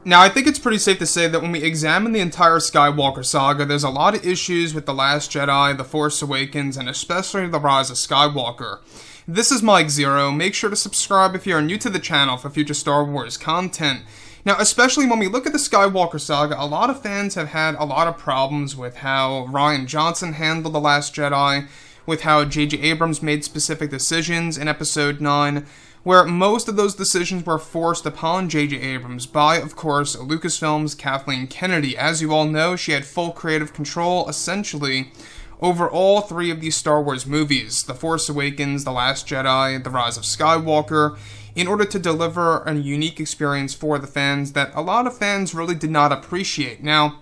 Now, I think it's pretty safe to say that when we examine the entire Skywalker saga, there's a lot of issues with The Last Jedi, The Force Awakens, and especially The Rise of Skywalker. This is Mike Zero. Make sure to subscribe if you're new to the channel for future Star Wars content. Now, especially when we look at the Skywalker saga, a lot of fans have had a lot of problems with how Rian Johnson handled The Last Jedi, with how J.J. Abrams made specific decisions in Episode 9, where most of those decisions were forced upon J.J. Abrams by, of course, Lucasfilm's Kathleen Kennedy. As you all know, she had full creative control, essentially, over all three of these Star Wars movies, The Force Awakens, The Last Jedi, The Rise of Skywalker, in order to deliver a unique experience for the fans that a lot of fans really did not appreciate. Now,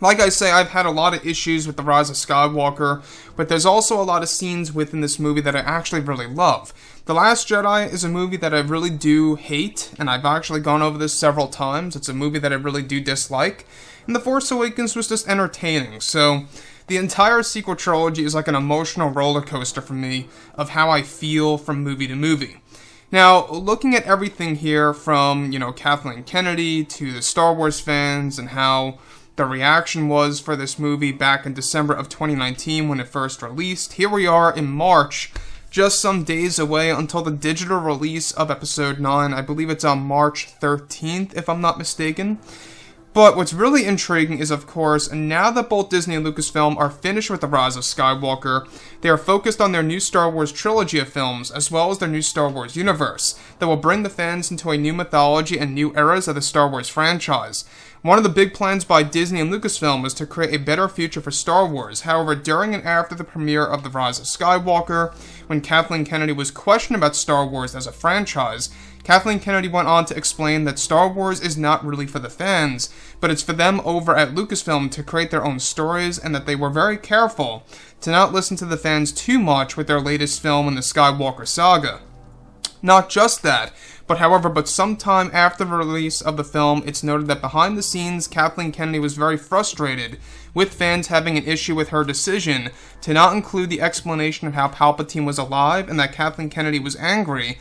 like I say, I've had a lot of issues with The Rise of Skywalker, but there's also a lot of scenes within this movie that I actually really love. The Last Jedi is a movie that I really do hate, and I've actually gone over this several times. It's a movie that I really do dislike, and The Force Awakens was just entertaining, so the entire sequel trilogy is like an emotional roller coaster for me of how I feel from movie to movie. Now, looking at everything here from, Kathleen Kennedy to the Star Wars fans and how the reaction was for this movie back in December of 2019 when it first released, here we are in March, just some days away until the digital release of Episode 9. I believe it's on March 13th, if I'm not mistaken. But what's really intriguing is, of course, now that both Disney and Lucasfilm are finished with The Rise of Skywalker, they are focused on their new Star Wars trilogy of films, as well as their new Star Wars universe, that will bring the fans into a new mythology and new eras of the Star Wars franchise. One of the big plans by Disney and Lucasfilm was to create a better future for Star Wars. However, during and after the premiere of The Rise of Skywalker, when Kathleen Kennedy was questioned about Star Wars as a franchise, Kathleen Kennedy went on to explain that Star Wars is not really for the fans, but it's for them over at Lucasfilm to create their own stories, and that they were very careful to not listen to the fans too much with their latest film in the Skywalker saga. Not just that, but sometime after the release of the film, it's noted that behind the scenes, Kathleen Kennedy was very frustrated with fans having an issue with her decision to not include the explanation of how Palpatine was alive, and that Kathleen Kennedy was angry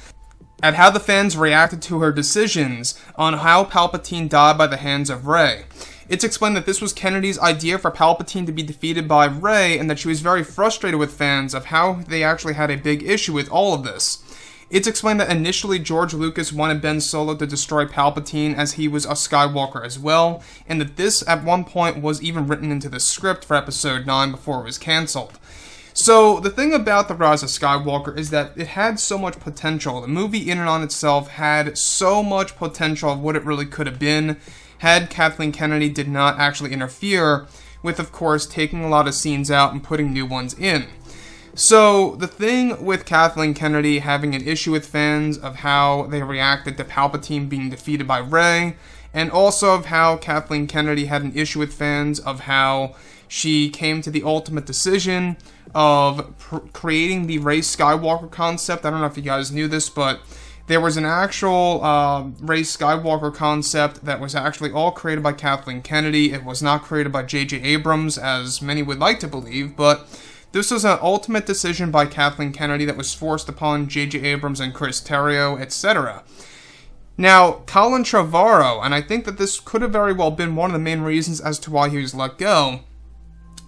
at how the fans reacted to her decisions on how Palpatine died by the hands of Rey. It's explained that this was Kennedy's idea for Palpatine to be defeated by Rey, and that she was very frustrated with fans of how they actually had a big issue with all of this. It's explained that initially George Lucas wanted Ben Solo to destroy Palpatine as he was a Skywalker as well, and that this at one point was even written into the script for Episode 9 before it was cancelled. So, the thing about The Rise of Skywalker is that it had so much potential. The movie in and on itself had so much potential of what it really could have been had Kathleen Kennedy did not actually interfere with, of course, taking a lot of scenes out and putting new ones in. So, the thing with Kathleen Kennedy having an issue with fans of how they reacted to Palpatine being defeated by Rey, and also of how Kathleen Kennedy had an issue with fans of how she came to the ultimate decision of creating the Rey Skywalker concept. I don't know if you guys knew this, but there was an actual Rey Skywalker concept that was actually all created by Kathleen Kennedy. It was not created by J.J. Abrams, as many would like to believe, but this was an ultimate decision by Kathleen Kennedy that was forced upon J.J. Abrams and Chris Terrio, etc. Now, Colin Trevorrow, and I think that this could have very well been one of the main reasons as to why he was let go,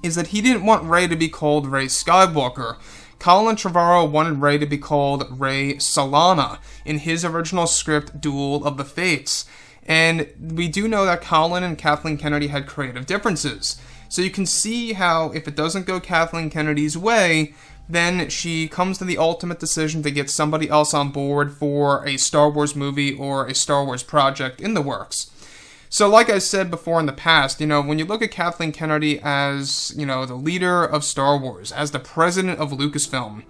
is that he didn't want Rey to be called Rey Skywalker. Colin Trevorrow wanted Rey to be called Rey Solana in his original script, Duel of the Fates. And we do know that Colin and Kathleen Kennedy had creative differences. So you can see how, if it doesn't go Kathleen Kennedy's way, then she comes to the ultimate decision to get somebody else on board for a Star Wars movie or a Star Wars project in the works. So like I said before in the past, when you look at Kathleen Kennedy as, the leader of Star Wars, as the president of Lucasfilm,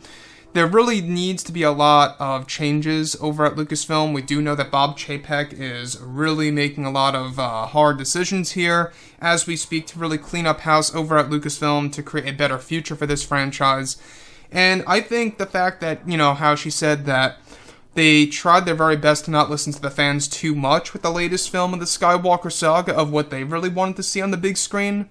there really needs to be a lot of changes over at Lucasfilm. We do know that Bob Chapek is really making a lot of hard decisions here as we speak to really clean up house over at Lucasfilm to create a better future for this franchise. And I think the fact that, how she said that they tried their very best to not listen to the fans too much with the latest film of the Skywalker saga of what they really wanted to see on the big screen.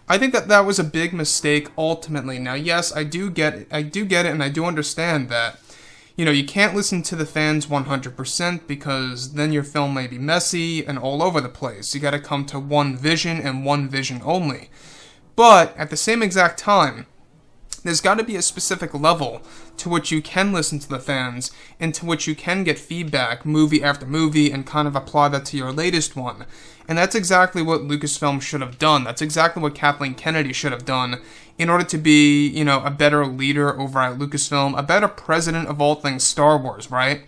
I think that was a big mistake ultimately. Now, yes, I do get it, and I do understand that, You can't listen to the fans 100% because then your film may be messy and all over the place. You gotta come to one vision and one vision only. But at the same exact time, there's got to be a specific level to which you can listen to the fans and to which you can get feedback movie after movie and kind of apply that to your latest one. And that's exactly what Lucasfilm should have done. That's exactly what Kathleen Kennedy should have done in order to be, a better leader over at Lucasfilm, a better president of all things Star Wars, right?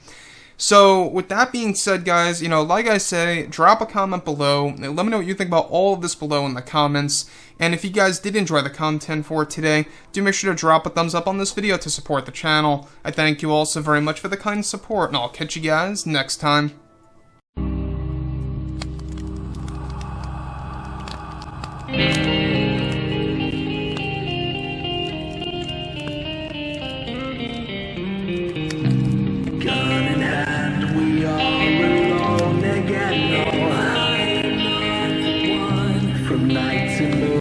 So, with that being said, guys, like I say, drop a comment below. Let me know what you think about all of this below in the comments. And if you guys did enjoy the content for today, do make sure to drop a thumbs up on this video to support the channel. I thank you all so very much for the kind support, and I'll catch you guys next time. From night to morning.